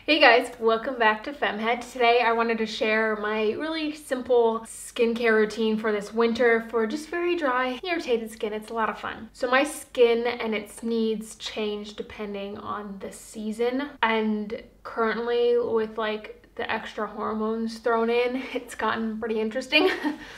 Hey guys, welcome back to FemmeHead. Today I wanted to share my really simple skincare routine for this winter for just very dry, irritated skin. It's a lot of fun. So my skin and its needs change depending on the season, and currently with the extra hormones thrown in, it's gotten pretty interesting.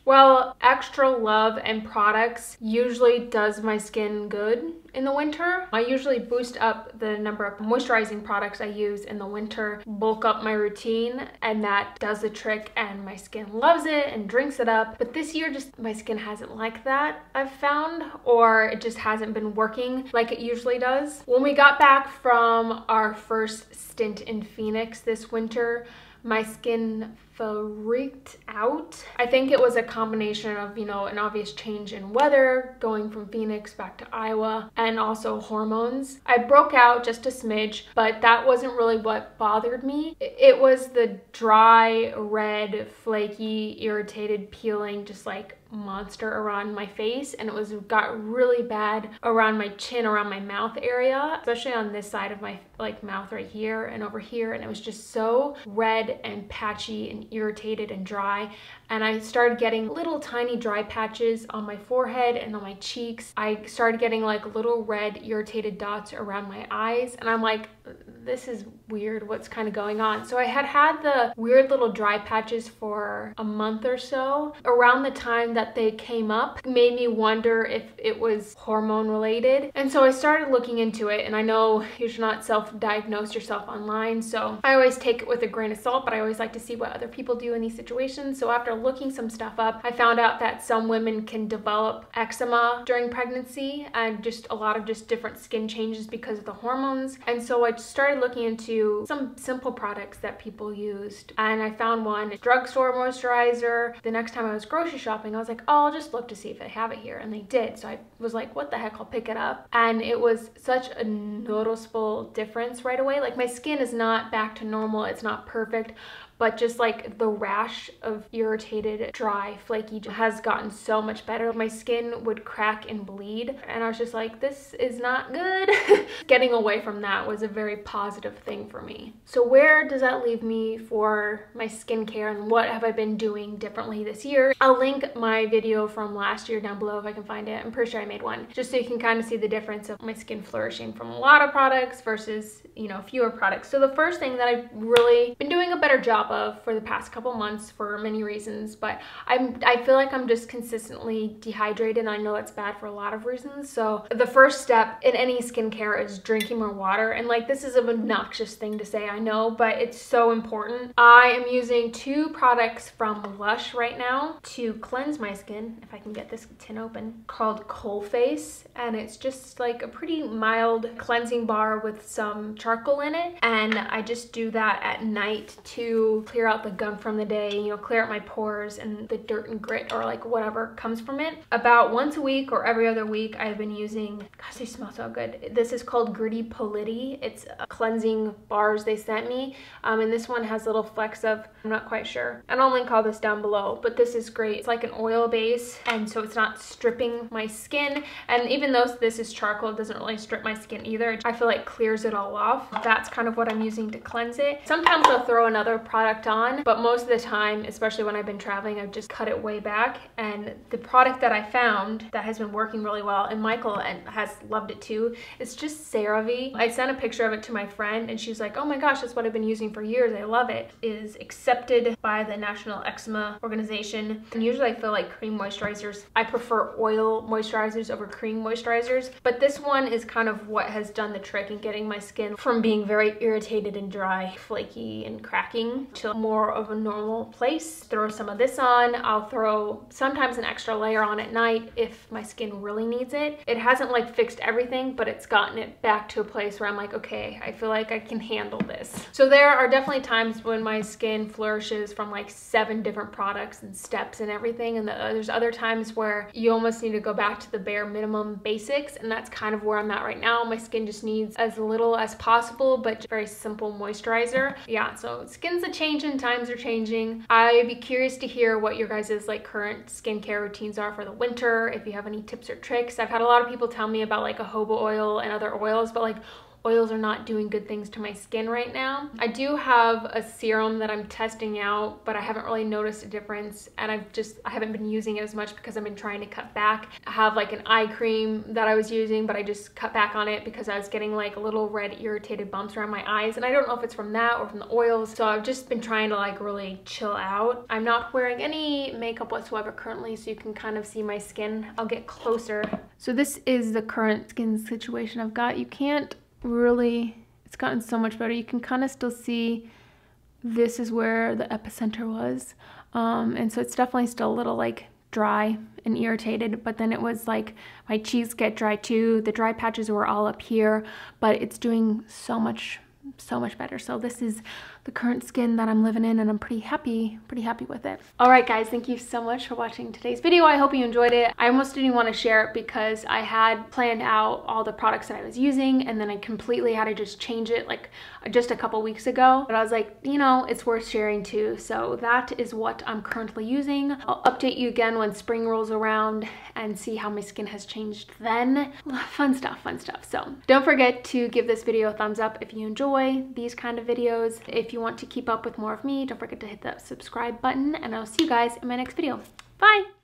Well, extra love and products usually does my skin good in the winter. I usually boost up the number of moisturizing products I use in the winter, bulk up my routine, and that does the trick, and my skin loves it and drinks it up. But this year, just my skin hasn't liked that, I've found, or it just hasn't been working like it usually does. When we got back from our first stint in Phoenix this winter, my skin freaked out. I think it was a combination of, an obvious change in weather, going from Phoenix back to Iowa, and also hormones. I broke out just a smidge, but that wasn't really what bothered me. It was the dry, red, flaky, irritated, peeling, just like monster around my face, and it got really bad around my chin, around my mouth area, especially on this side of my mouth right here and over here, and it was just so red and patchy and irritated and dry. And I started getting little tiny dry patches on my forehead and on my cheeks. I started getting little red irritated dots around my eyes, and I'm like, this is weird, what's kind of going on? So I had the weird little dry patches for a month or so. Around the time that they came up, made me wonder if it was hormone related. And so I started looking into it, and I know you should not self-diagnose yourself online, so I always take it with a grain of salt, but I always like to see what other people do in these situations. So after looking some stuff up, I found out that some women can develop eczema during pregnancy and just a lot of different skin changes because of the hormones. And so I started looking into some simple products that people used, and I found one drugstore moisturizer. The next time I was grocery shopping, I was like, oh, I'll just look to see if they have it here, and they did. So I was like, what the heck, I'll pick it up. And it was such a noticeable difference right away. My skin is not back to normal, it's not perfect, but just the rash of irritated, dry, flaky has gotten so much better. My skin would crack and bleed, and I was just like, this is not good. Getting away from that was a very positive thing for me. So where does that leave me for my skincare, and what have I been doing differently this year? I'll link my video from last year down below if I can find it. I'm pretty sure I made one, just so you can kind of see the difference of my skin flourishing from a lot of products versus, fewer products. So the first thing that I've really been doing a better job of for the past couple months for many reasons, but I feel like I'm just consistently dehydrated, and I know that's bad for a lot of reasons. So the first step in any skincare is drinking more water, and this is an obnoxious thing to say, I know, but it's so important. I am using two products from Lush right now to cleanse my skin, if I can get this tin open, called Coal Face, and it's just a pretty mild cleansing bar with some charcoal in it, and I just do that at night to clear out the gunk from the day, clear out my pores and the dirt and grit or whatever comes from it. About once a week or every other week, I've been using, gosh, they smell so good. This is called Gritty Polity. It's cleansing bars they sent me, and this one has little flecks of, I'm not quite sure, and I'll link all this down below, but this is great. It's like an oil base, and so it's not stripping my skin, and even though this is charcoal, it doesn't really strip my skin either. I feel like clears it all off. That's kind of what I'm using to cleanse it. Sometimes I'll throw another product on, but most of the time, especially when I've been traveling, I've just cut it way back. And the product that I found that has been working really well, and Michael has loved it too, it's just CeraVe. I sent a picture of it to my friend, and she's like, oh my gosh, that's what I've been using for years, I love it. It is accepted by the National Eczema Organization, and usually I feel like cream moisturizers, I prefer oil moisturizers over cream moisturizers, but this one is kind of what has done the trick in getting my skin from being very irritated and dry, flaky and cracking, to more of a normal place. Throw some of this on. I'll throw sometimes an extra layer on at night if my skin really needs it. It hasn't fixed everything, but it's gotten it back to a place where I'm like, okay, I feel like I can handle this. So there are definitely times when my skin flourishes from 7 different products and steps and everything, and there's other times where you almost need to go back to the bare minimum basics, and that's kind of where I'm at right now. My skin just needs as little as possible, but very simple moisturizer. Yeah, so skin's a changing, times are changing. I'd be curious to hear what your guys' current skincare routines are for the winter, if you have any tips or tricks. I've had a lot of people tell me about a jojoba oil and other oils, but oils are not doing good things to my skin right now. I do have a serum that I'm testing out, but I haven't really noticed a difference, and I haven't been using it as much because I've been trying to cut back. I have like an eye cream that I was using, but I just cut back on it because I was getting like little red irritated bumps around my eyes, and I don't know if it's from that or from the oils. So I've just been trying to like really chill out. I'm not wearing any makeup whatsoever currently, so you can kind of see my skin. I'll get closer. So this is the current skin situation I've got. You can't really, it's gotten so much better. You can kind of still see this is where the epicenter was. And so it's definitely still a little like dry and irritated, but then it was like my cheeks get dry too. The dry patches were all up here, but it's doing so much better. So this is the current skin that I'm living in, and I'm pretty happy with it. All right, guys, thank you so much for watching today's video. I hope you enjoyed it. I almost didn't want to share it because I had planned out all the products that I was using, and then I completely had to just change it like just a couple weeks ago. But I was like, you know, it's worth sharing too. So that is what I'm currently using. I'll update you again when spring rolls around and see how my skin has changed then. Fun stuff. So don't forget to give this video a thumbs up if you enjoy these kind of videos. If you want to keep up with more of me, don't forget to hit that subscribe button, and I'll see you guys in my next video. Bye!